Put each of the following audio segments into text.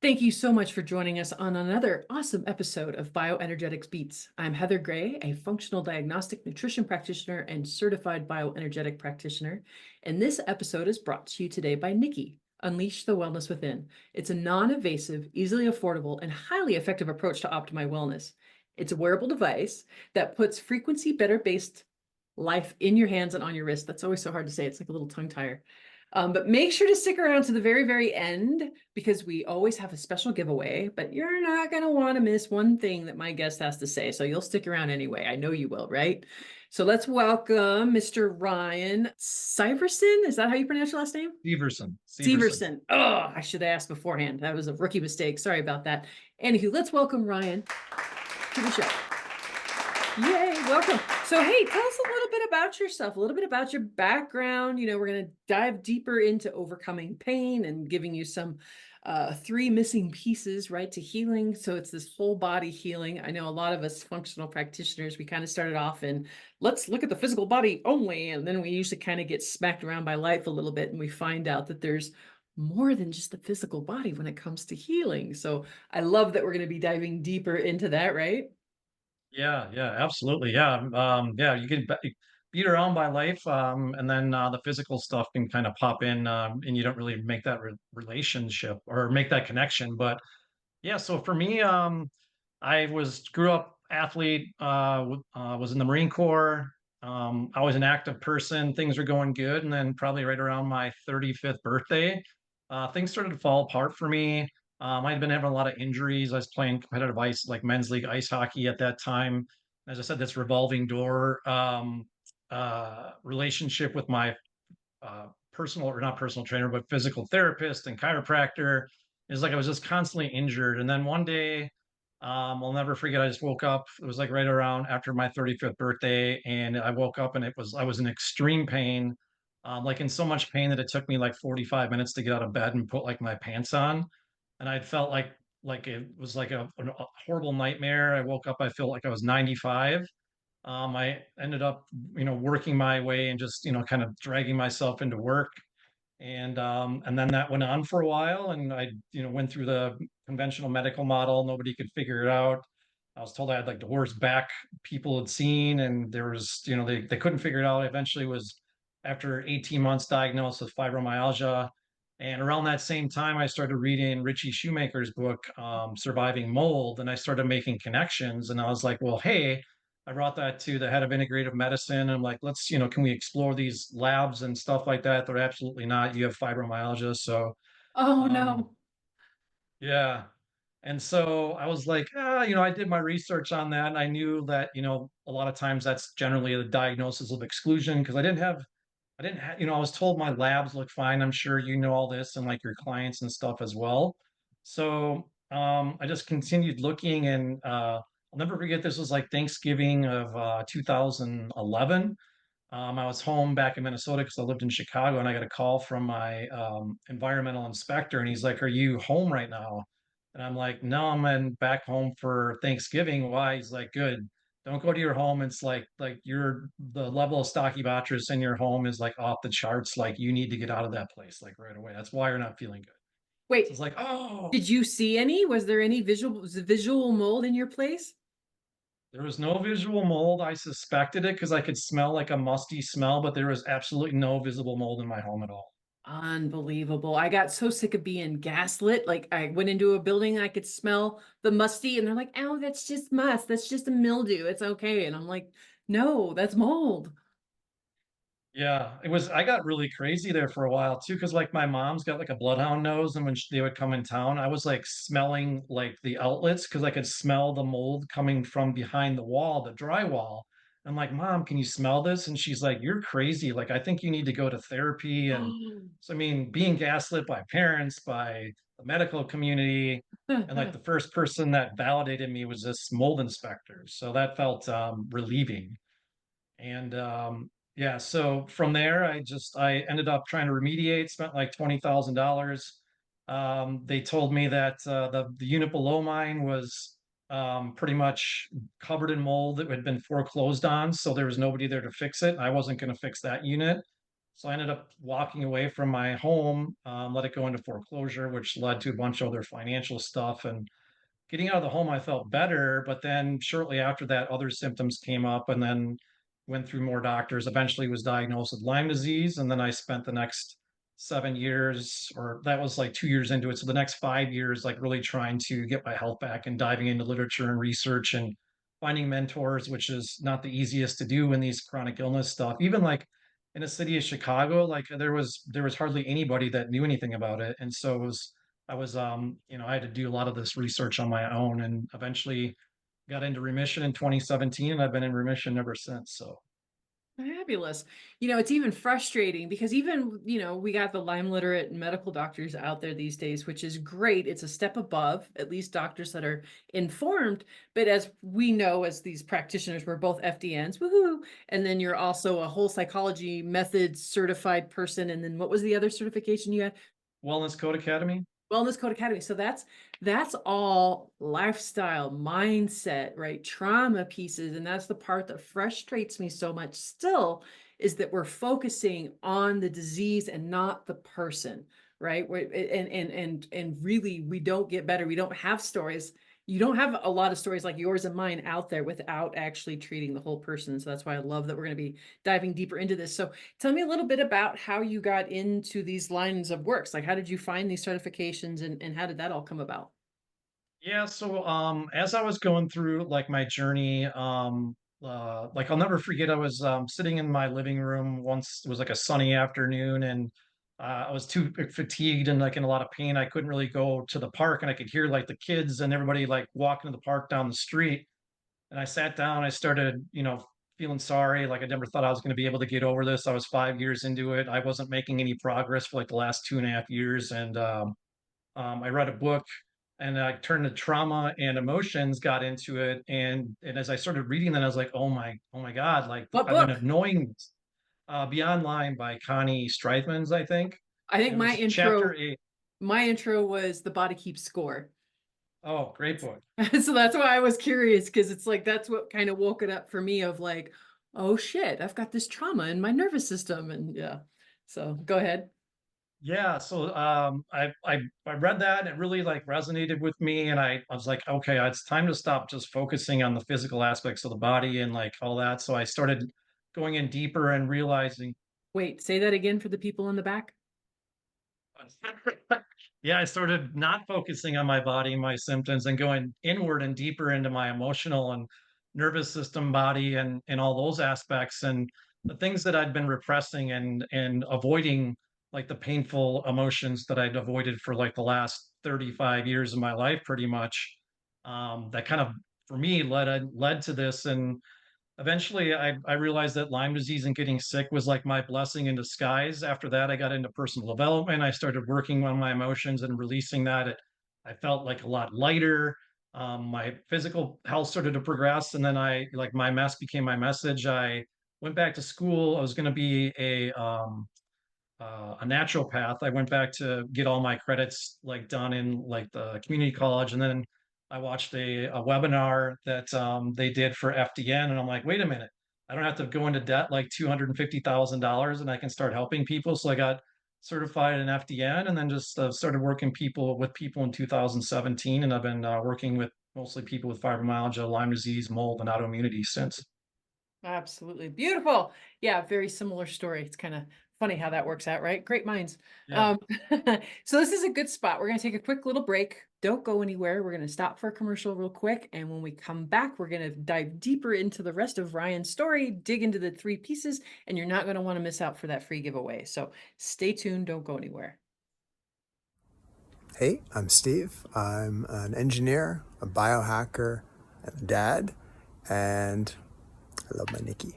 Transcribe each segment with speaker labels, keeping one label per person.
Speaker 1: Thank you so much for joining us on another awesome episode of Bioenergetics Beats. I'm Heather Gray, a functional diagnostic nutrition practitioner and certified bioenergetic practitioner. And this episode is brought to you today by Nikki, Unleash the Wellness Within. It's a non-invasive, easily affordable, and highly effective approach to optimize wellness. It's a wearable device that puts frequency better based life in your hands and on your wrist. That's always so hard to say. It's like a little tongue tire. But make sure to stick around to the very, very end because we always have a special giveaway, but you're not going to want to miss one thing that my guest has to say. So you'll stick around anyway. I know you will, right? So let's welcome Mr. Ryan Syverson. Is that how you pronounce your last name?
Speaker 2: Syverson.
Speaker 1: Syverson. Oh, I should have asked beforehand. That was a rookie mistake. Sorry about that. Anywho, let's welcome Ryan to the show. Yay, welcome. So, hey, tell us a little bit about yourself, a little bit about your background. We're going to dive deeper into overcoming pain and giving you some three missing pieces, right, to healing. So it's this whole body healing. I know a lot of us functional practitioners, we kind of started off in let's look at the physical body only. And then we usually kind of get smacked around by life a little bit and we find out that there's more than just the physical body when it comes to healing. So I love that we're going to be diving deeper into that, right?
Speaker 2: Yeah, absolutely. Yeah, you get beat around by life, and then the physical stuff can kind of pop in, and you don't really make that relationship or make that connection. But yeah, so for me, I grew up athlete, was in the Marine Corps. I was an active person. Things were going good, and then probably right around my 35th birthday, things started to fall apart for me. I had been having a lot of injuries. I was playing competitive ice, like men's league ice hockey at that time. As I said, this revolving door relationship with my personal or not personal trainer, but physical therapist and chiropractor is like I was just constantly injured. And then one day, I'll never forget, I just woke up. It was like right around after my 35th birthday, and I woke up and I was in extreme pain, like in so much pain that it took me like 45 minutes to get out of bed and put like my pants on. And I felt like it was like a horrible nightmare. I woke up, I felt like I was 95. I ended up, working my way and just, kind of dragging myself into work. And then that went on for a while. And I, went through the conventional medical model. Nobody could figure it out. I was told I had like the worst back people had seen, and there was, they couldn't figure it out. I eventually was, after 18 months, diagnosed with fibromyalgia. And around that same time, I started reading Richie Shoemaker's book, Surviving Mold, and I started making connections. And I was like, well, hey, I brought that to the head of integrative medicine. I'm like, let's, can we explore these labs and stuff like that? They're absolutely not. You have fibromyalgia. So,
Speaker 1: Oh,
Speaker 2: um,
Speaker 1: no.
Speaker 2: yeah. And so I was like, I did my research on that. And I knew that, a lot of times that's generally a diagnosis of exclusion because I didn't have, I was told my labs look fine. I'm sure you know all this and like your clients and stuff as well. So I just continued looking and I'll never forget this was like Thanksgiving of 2011. I was home back in Minnesota because I lived in Chicago and I got a call from my environmental inspector and he's like, "Are you home right now?" And I'm like, "No, back home for Thanksgiving." Why? He's like, "Good. Don't go to your home. It's like the level of Stachybotrys in your home is like off the charts. Like you need to get out of that place like right away. That's why you're not feeling good." So
Speaker 1: Wait,
Speaker 2: it's like, oh,
Speaker 1: did you see any? Was there any visual mold in your place?
Speaker 2: there was no visual mold. I suspected it because I could smell like a musty smell, but there was absolutely no visible mold in my home at all.
Speaker 1: Unbelievable. I got so sick of being gaslit. Like I went into a building, I could smell the musty, and they're like, "Oh, that's just must. That's just a mildew. It's okay." And I'm like, "No, that's mold."
Speaker 2: Yeah, it was. I got really crazy there for a while too, because like my mom's got like a bloodhound nose, and when they would come in town, I was like smelling like the outlets because I could smell the mold coming from behind the wall, the drywall. I'm like, "Mom, can you smell this?" And she's like, "You're crazy. Like, I think you need to go to therapy." And so, I mean, being gaslit by parents, by the medical community, and like the first person that validated me was this mold inspector. So that felt relieving. And yeah, so from there, I ended up trying to remediate, spent like $20,000. They told me that the unit below mine was pretty much covered in mold that had been foreclosed on, so there was nobody there to fix it. I wasn't going to fix that unit. So I ended up walking away from my home, let it go into foreclosure, which led to a bunch of other financial stuff. And getting out of the home, I felt better. But then shortly after that, other symptoms came up, and then went through more doctors. Eventually, was diagnosed with Lyme disease, and then I spent the next 7 years, or that was like 2 years into it. So the next 5 years, like really trying to get my health back and diving into literature and research and finding mentors, which is not the easiest to do in these chronic illness stuff. Even like in the city of Chicago, like there was hardly anybody that knew anything about it, and so it was I was, I had to do a lot of this research on my own, and eventually got into remission in 2017, and I've been in remission ever since. So,
Speaker 1: Fabulous. It's even frustrating because even, we got the Lyme literate medical doctors out there these days, which is great. It's a step above, at least doctors that are informed. But as we know, as these practitioners, we're both FDNs, woohoo. And then you're also a whole psychology methods certified person. And then what was the other certification you had?
Speaker 2: Wellness Code Academy.
Speaker 1: Wellness Code Academy. So that's all lifestyle, mindset, right? Trauma pieces. And that's the part that frustrates me so much still, is that we're focusing on the disease and not the person, right? And really we don't get better. We don't have stories. You don't have a lot of stories like yours and mine out there without actually treating the whole person. So that's why I love that we're going to be diving deeper into this. So tell me a little bit about how you got into these lines of works. Like, how did you find these certifications and how did that all come about?
Speaker 2: Yeah, so as I was going through like my journey, like I'll never forget, I was sitting in my living room once. It was like a sunny afternoon, and I was too fatigued and like in a lot of pain. I couldn't really go to the park, and I could hear like the kids and everybody like walking to the park down the street. And I sat down, I started, feeling sorry. Like I never thought I was going to be able to get over this. I was 5 years into it. I wasn't making any progress for like the last 2.5 years. And I read a book, and I turned to trauma and emotions, got into it. And as I started reading that, I was like, oh my God, like
Speaker 1: What
Speaker 2: I've been
Speaker 1: book?
Speaker 2: ignoring Beyond Lyme by Connie Streithmans, I think.
Speaker 1: I think
Speaker 2: And it was chapter 8.
Speaker 1: my intro was The Body Keeps Score.
Speaker 2: Oh, great book.
Speaker 1: So that's why I was curious, because it's like that's what kind of woke it up for me of like, oh shit, I've got this trauma in my nervous system. And yeah. So go ahead.
Speaker 2: Yeah, so I read that and it really like resonated with me, and I was like, okay, it's time to stop just focusing on the physical aspects of the body and like all that. So I started going in deeper and realizing,
Speaker 1: Wait, say that again for the people in the back.
Speaker 2: yeah, I started not focusing on my body, my symptoms, and going inward and deeper into my emotional and nervous system, body, and all those aspects, and the things that I'd been repressing and avoiding, like the painful emotions that I'd avoided for like the last 35 years of my life, pretty much. That kind of, for me, led to this. And eventually I realized that Lyme disease and getting sick was like my blessing in disguise. After that, I got into personal development. I started working on my emotions and releasing that. I felt like a lot lighter. My physical health started to progress. And then like my mess became my message. I went back to school. I was going to be a naturopath. I went back to get all my credits like done in like the community college, and then I watched a webinar that they did for FDN, and I'm like, wait a minute, I don't have to go into debt like $250,000, and I can start helping people. So I got certified in FDN, and then just started working with people in 2017, and I've been working with mostly people with fibromyalgia, Lyme disease, mold, and autoimmunity since.
Speaker 1: Absolutely. Beautiful. Yeah, very similar story. It's kind of funny how that works out, right? Great minds.
Speaker 2: Yeah.
Speaker 1: Um, so this is a good spot. We're going to take a quick little break. Don't go anywhere. We're going to stop for a commercial real quick. And when we come back, we're going to dive deeper into the rest of Ryan's story, dig into the 3 pieces, and you're not going to want to miss out for that free giveaway. So stay tuned. Don't go anywhere.
Speaker 3: Hey, I'm Steve. I'm an engineer, a biohacker, and a dad, and I love my Nikki.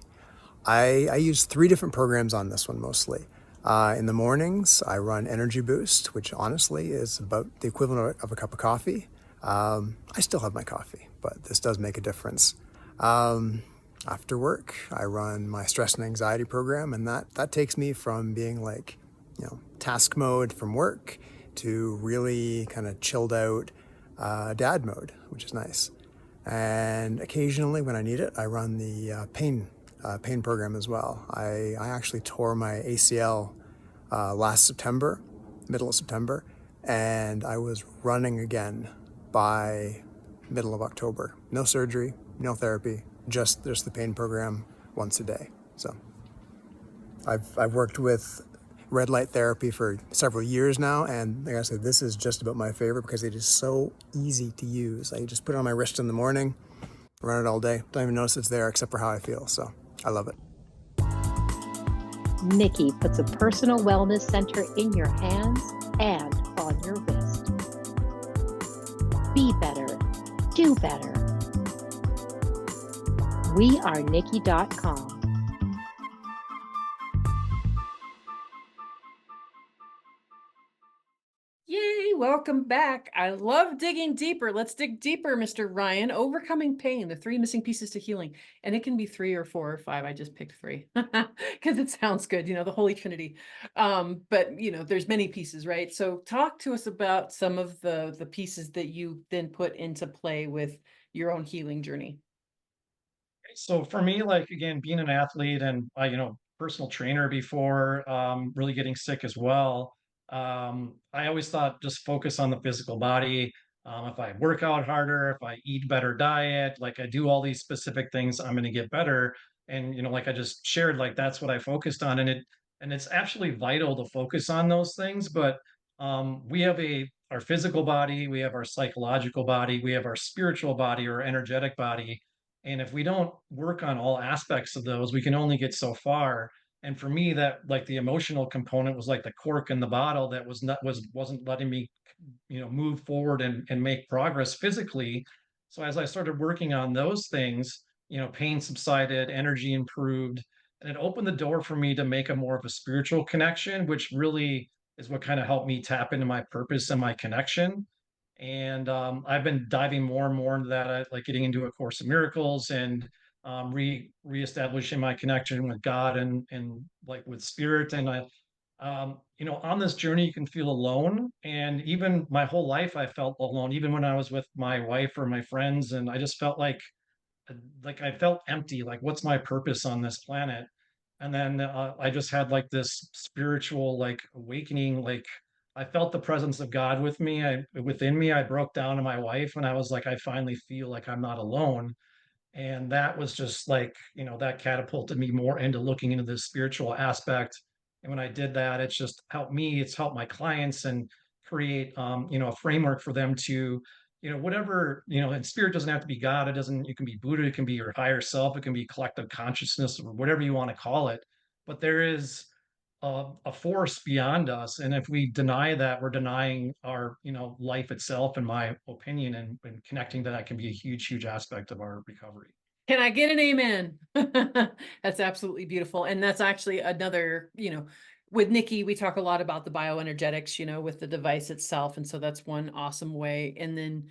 Speaker 3: I use 3 different programs on this one mostly. In the mornings, I run Energy Boost, which honestly is about the equivalent of a cup of coffee. I still have my coffee, but this does make a difference. After work, I run my stress and anxiety program, and that takes me from being like, task mode from work to really kind of chilled out dad mode, which is nice. And occasionally when I need it, I run the pain pain program as well. I actually tore my ACL last September, middle of September, and I was running again by middle of October. No surgery, no therapy, just the pain program once a day. So I've worked with red light therapy for several years now, and like I said, this is just about my favorite because it is so easy to use. I just put it on my wrist in the morning, run it all day. Don't even notice it's there except for how I feel. So I love it.
Speaker 4: Nikki puts a personal wellness center in your hands and on your wrist. Be better, do better. WeAreNikki.com.
Speaker 1: Yay, welcome back. I love digging deeper. Let's dig deeper, Mr. Ryan. Overcoming pain, the 3 missing pieces to healing. And it can be 3 or 4 or 5. I just picked 3 because it sounds good, the Holy Trinity. But there's many pieces, right? So talk to us about some of the pieces that you then put into play with your own healing journey.
Speaker 2: So for me, like again, being an athlete and personal trainer before, really getting sick as well. I always thought just focus on the physical body. If I work out harder, if I eat better diet, like I do all these specific things, I'm going to get better. And like I just shared, like that's what I focused on, and it's actually vital to focus on those things. But we have our physical body, we have our psychological body, we have our spiritual body or energetic body, and if we don't work on all aspects of those, we can only get so far. And for me, that like the emotional component was like the cork in the bottle that wasn't letting me, move forward and make progress physically. So as I started working on those things, pain subsided, energy improved, and it opened the door for me to make a more of a spiritual connection, which really is what kind of helped me tap into my purpose and my connection. And I've been diving more and more into that, like getting into A Course in Miracles and reestablishing my connection with God and like with spirit. And on this journey, you can feel alone. And even my whole life, I felt alone, even when I was with my wife or my friends. And I just felt like I felt empty. Like, what's my purpose on this planet? And then I just had like this spiritual like awakening. Like I felt the presence of God within me. I broke down to my wife and I was like, I finally feel like I'm not alone. And that was just like, that catapulted me more into looking into the spiritual aspect. And when I did that, it's just helped me, it's helped my clients and create, a framework for them to, whatever, and spirit doesn't have to be God. It can be Buddha, it can be your higher self, it can be collective consciousness or whatever you want to call it. But there is a force beyond us. And if we deny that, we're denying our, life itself, in my opinion, and connecting to that can be a huge, huge aspect of our recovery.
Speaker 1: Can I get an amen? That's absolutely beautiful. And that's actually another, with Nikki, we talk a lot about the bioenergetics, with the device itself. And so that's one awesome way. And then,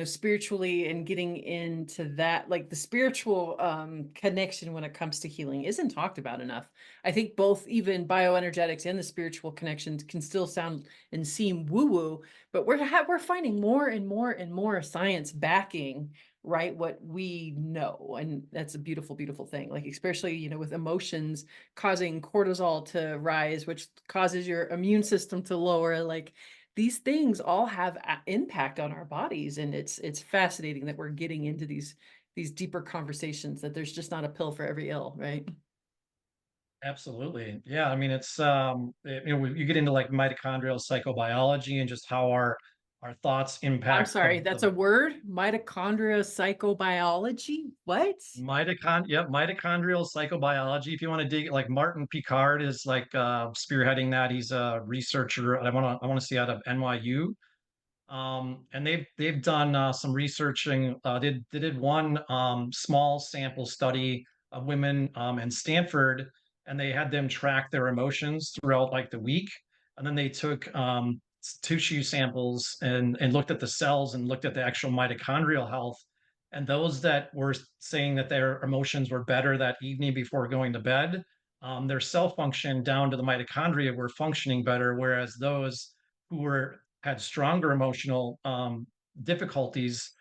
Speaker 1: spiritually and getting into that, like the spiritual connection when it comes to healing isn't talked about enough. I think both even bioenergetics and the spiritual connections can still sound and seem woo-woo, but we're finding more and more and more science backing, right, what we know. And that's a beautiful, beautiful thing. Like, especially, with emotions causing cortisol to rise, which causes your immune system to lower. Like, these things all have impact on our bodies. And it's fascinating that we're getting into these deeper conversations, that there's just not a pill for every ill, right?
Speaker 2: Absolutely. Yeah. I mean, it's, you get into like mitochondrial psychobiology and just how our thoughts
Speaker 1: I'm
Speaker 2: impact
Speaker 1: sorry, that's a word? Mitochondria psychobiology? What?
Speaker 2: mitochondrial psychobiology. If you want to dig, like Martin Picard is like spearheading that. He's a researcher. I want to see out of NYU. And they've done some researching. They did one small sample study of women in Stanford, and they had them track their emotions throughout like the week, and then they took tissue samples and looked at the cells and looked at the actual mitochondrial health. And those that were saying that their emotions were better that evening before going to bed, their cell function down to the mitochondria were functioning better, whereas those who had stronger emotional difficulties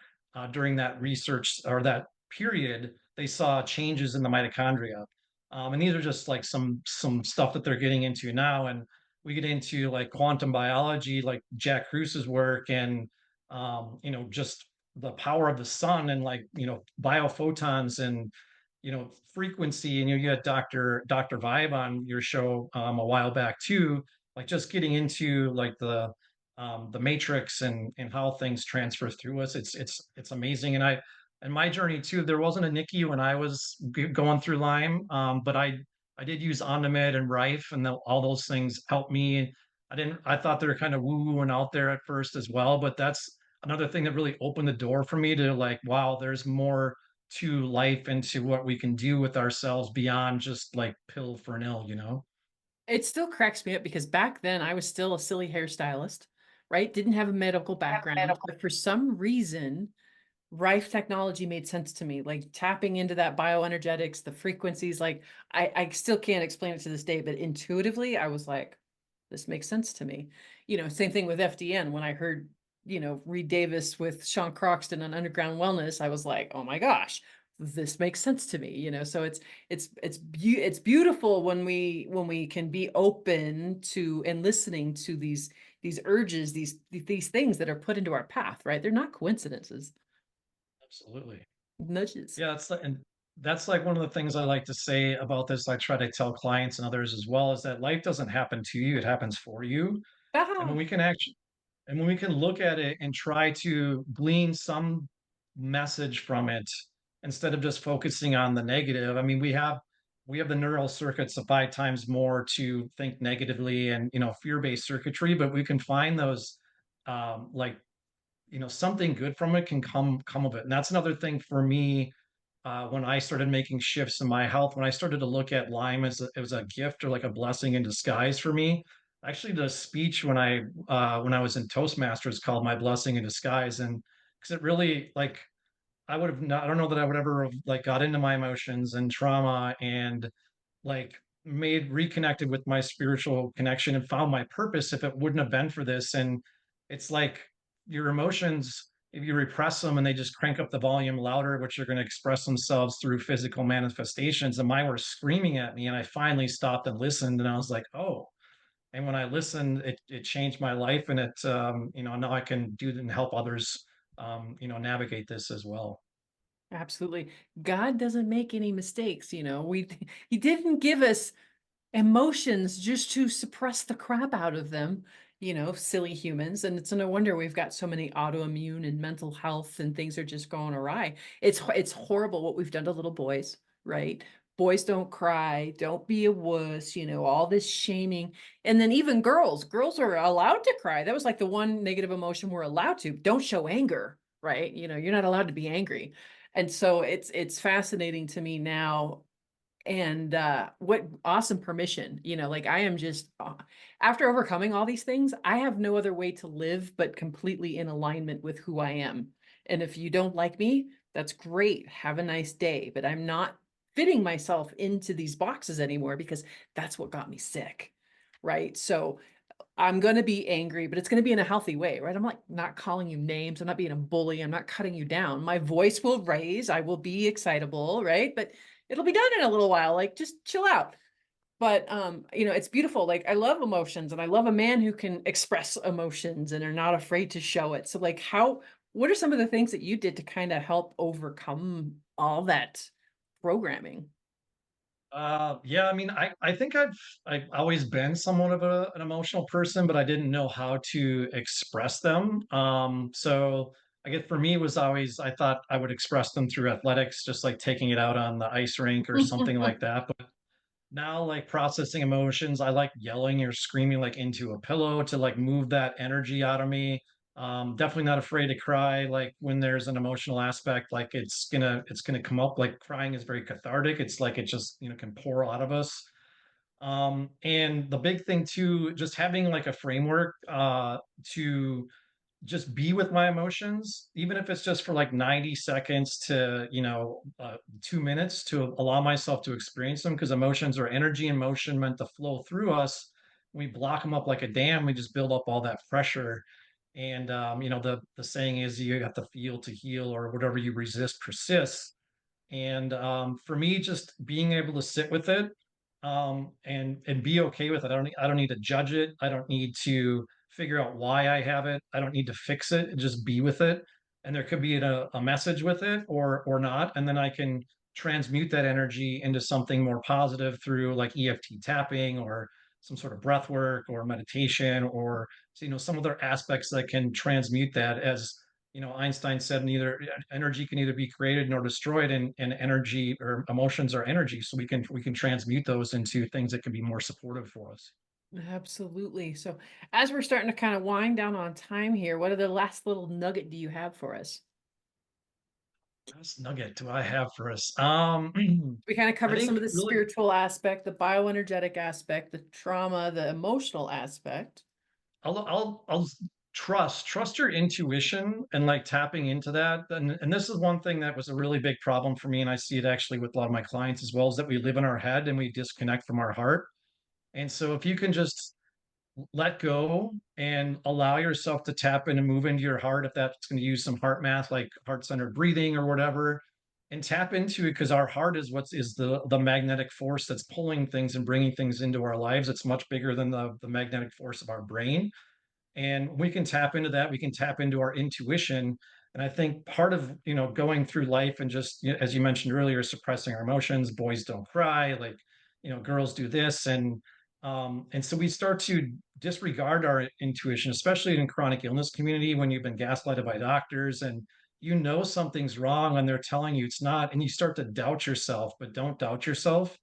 Speaker 2: during that research or that period, they saw changes in the mitochondria. And these are just like some stuff that they're getting into now. And we get into like quantum biology, like Jack Kruse's work, and just the power of the sun, and like biophotons, and frequency. And you had Dr. Vibe on your show a while back too, like just getting into like the matrix, and how things transfer through us. It's amazing. And my journey too, there wasn't a Nikki when I was going through Lyme, but I did use Omnimed and Rife, and all those things helped me. I thought they were kind of woo woo and out there at first as well, but that's another thing that really opened the door for me to like, wow, there's more to life and to what we can do with ourselves beyond just like pill for an ill.
Speaker 1: It still cracks me up because back then I was still a silly hairstylist, right? Didn't have a medical background, but for some reason, Rife technology made sense to me, like tapping into that bioenergetics, the frequencies. Like I still can't explain it to this day, but intuitively I was like, this makes sense to me. Same thing with FDN. When I heard, Reed Davis with Sean Croxton on Underground Wellness, I was like, oh my gosh, this makes sense to me. So it's beautiful when we can be open to and listening to these urges, these things that are put into our path, right? They're not coincidences.
Speaker 2: Absolutely.
Speaker 1: Nudges.
Speaker 2: Yeah, and that's like one of the things I like to say about this. I try to tell clients and others as well, is that life doesn't happen to you, it happens for you. And
Speaker 1: Ah,
Speaker 2: when we can look at it and try to glean some message from it instead of just focusing on the negative. I mean, we have the neural circuits 5 times more to think negatively, and fear-based circuitry, but we can find those like something good from it can come of it. And that's another thing for me. When I started making shifts in my health, when I started to look at Lyme as it was a gift or like a blessing in disguise for me. I actually did a speech when I was in Toastmasters called "My Blessing in Disguise," and because it really, like, I would have not, I don't know that I would ever have like got into my emotions and trauma, and like reconnected with my spiritual connection and found my purpose if it wouldn't have been for this. And it's like your emotions, if you repress them and they just crank up the volume louder, which are going to express themselves through physical manifestations, and mine were screaming at me. And I finally stopped and listened, and I was like, oh. And when I listened, it changed my life, and now I can do it and help others navigate this as well.
Speaker 1: absolutely. God doesn't make any mistakes, he didn't give us emotions just to suppress the crap out of them, silly humans. And it's no wonder we've got so many autoimmune and mental health and things are just going awry. It's horrible what we've done to little boys, right? Boys don't cry, don't be a wuss, all this shaming. And then even girls are allowed to cry. That was like the one negative emotion we're allowed to. Don't show anger, right? You're not allowed to be angry. And so it's fascinating to me now. And what awesome permission, like I am just after overcoming all these things, I have no other way to live but completely in alignment with who I am. And if you don't like me, that's great, have a nice day, but I'm not fitting myself into these boxes anymore because that's what got me sick, right? So I'm going to be angry, but it's going to be in a healthy way, right? I'm like not calling you names. I'm not being a bully. I'm not cutting you down. My voice will raise. I will be excitable, right? But it'll be done in a little while. Like just chill out. But it's beautiful. Like I love emotions, and I love a man who can express emotions and are not afraid to show it. So like what are some of the things that you did to kind of help overcome all that programming?
Speaker 2: Yeah, I mean, I think I've always been somewhat of an emotional person, but I didn't know how to express them. So I guess for me it was always, I thought I would express them through athletics, just like taking it out on the ice rink or something like that. But now, like processing emotions, I like yelling or screaming like into a pillow to like move that energy out of me. Definitely not afraid to cry. Like when there's an emotional aspect, like it's gonna come up. Like crying is very cathartic. It's like it just can pour out of us. And the big thing too, just having like a framework to just be with my emotions, even if it's just for like 90 seconds to 2 minutes, to allow myself to experience them, because emotions are energy and motion meant to flow through us. We block them up like a dam, we just build up all that pressure. And the saying is, you have to feel to heal, or whatever you resist persists. And for me, just being able to sit with it and be okay with it. I don't need to judge it. I don't need to figure out why I have it. I don't need to fix it. Just be with it. And there could be a message with it or not. And then I can transmute that energy into something more positive through like EFT tapping or some sort of breath work or meditation or some other aspects that can transmute that. As Einstein said, neither energy can either be created nor destroyed, and energy or emotions are energy. So we can transmute those into things that can be more supportive for us.
Speaker 1: Absolutely. So as we're starting to kind of wind down on time here, what are the last little nugget do you have for us?
Speaker 2: Best nugget do I have for us?
Speaker 1: We kind of
Speaker 2: I
Speaker 1: covered some
Speaker 2: think
Speaker 1: of the
Speaker 2: really
Speaker 1: spiritual aspect, the bioenergetic aspect, the trauma, the emotional aspect.
Speaker 2: I'll trust your intuition and like tapping into that. And this is one thing that was a really big problem for me, and I see it actually with a lot of my clients as well, is that we live in our head and we disconnect from our heart. And so if you can just let go and allow yourself to tap in and move into your heart, if that's going to use some heart math like heart-centered breathing or whatever, and tap into it, because our heart is what is the magnetic force that's pulling things and bringing things into our lives. It's much bigger than the magnetic force of our brain, and we can tap into that. We can tap into our intuition. And I think part of going through life and just as you mentioned earlier, suppressing our emotions. Boys don't cry, like girls do this, and so we start to disregard our intuition, especially in chronic illness community, when you've been gaslighted by doctors and something's wrong and they're telling you it's not, and you start to doubt yourself. But don't doubt yourself.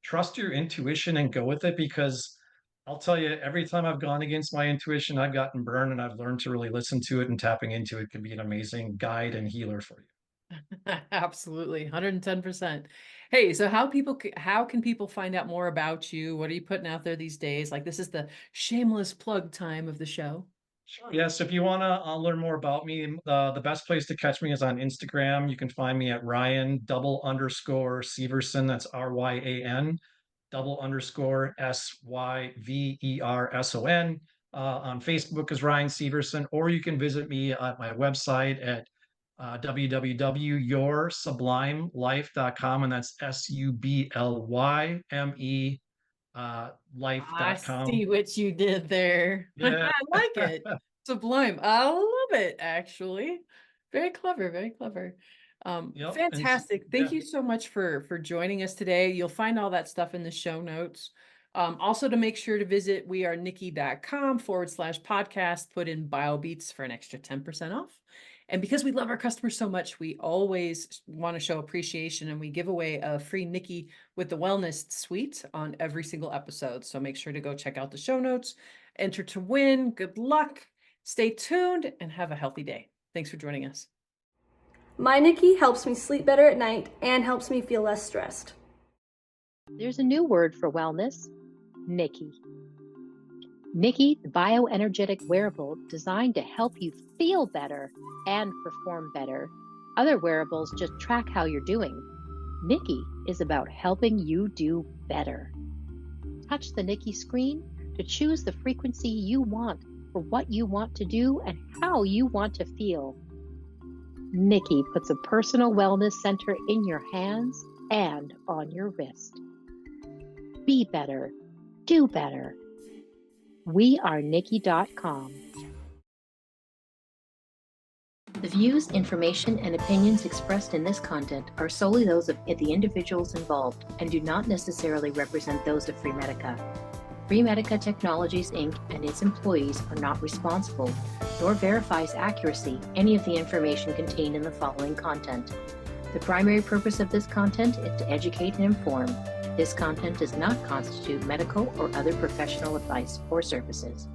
Speaker 2: Trust your intuition and go with it, because I'll tell you, every time I've gone against my intuition, I've gotten burned, and I've learned to really listen to it, and tapping into it can be an amazing guide and healer for you.
Speaker 1: Absolutely, 110%. Hey, so how can people find out more about you? What are you putting out there these days? Like, this is the shameless plug time of the show.
Speaker 2: Sure. Yes. If you want to learn more about me, the best place to catch me is on Instagram. You can find me at Ryan_Syverson. That's RYAN _SYVERSON. On Facebook is Ryan Syverson, or you can visit me at my website at www.yoursublimelife.com, and that's SUBLYME
Speaker 1: I
Speaker 2: life.com.
Speaker 1: see what you did there.
Speaker 2: Yeah.
Speaker 1: I like it. Sublime. I love it, actually. Very clever, very clever.
Speaker 2: Yep.
Speaker 1: Fantastic.
Speaker 2: Yeah.
Speaker 1: Thank you so much for joining us today. You'll find all that stuff in the show notes. Also, to make sure to visit wearenikki.com/podcast, put in BioBeats for an extra 10% off. And because we love our customers so much, we always want to show appreciation, and we give away a free Nikki with the Wellness Suite on every single episode. So make sure to go check out the show notes, enter to win. Good luck. Stay tuned and have a healthy day. Thanks for joining us.
Speaker 5: My Nikki helps me sleep better at night and helps me feel less stressed.
Speaker 4: There's a new word for wellness, Nikki. Nikki, the bioenergetic wearable designed to help you feel better and perform better. Other wearables just track how you're doing. Nikki is about helping you do better. Touch the Nikki screen to choose the frequency you want for what you want to do and how you want to feel. Nikki puts a personal wellness center in your hands and on your wrist. Be better. Do better. wearenikki.com. The views, information, and opinions expressed in this content are solely those of the individuals involved and do not necessarily represent those of Freemedica. Freemedica Technologies, Inc. and its employees are not responsible, nor verifies accuracy any of the information contained in the following content. The primary purpose of this content is to educate and inform. This content does not constitute medical or other professional advice or services.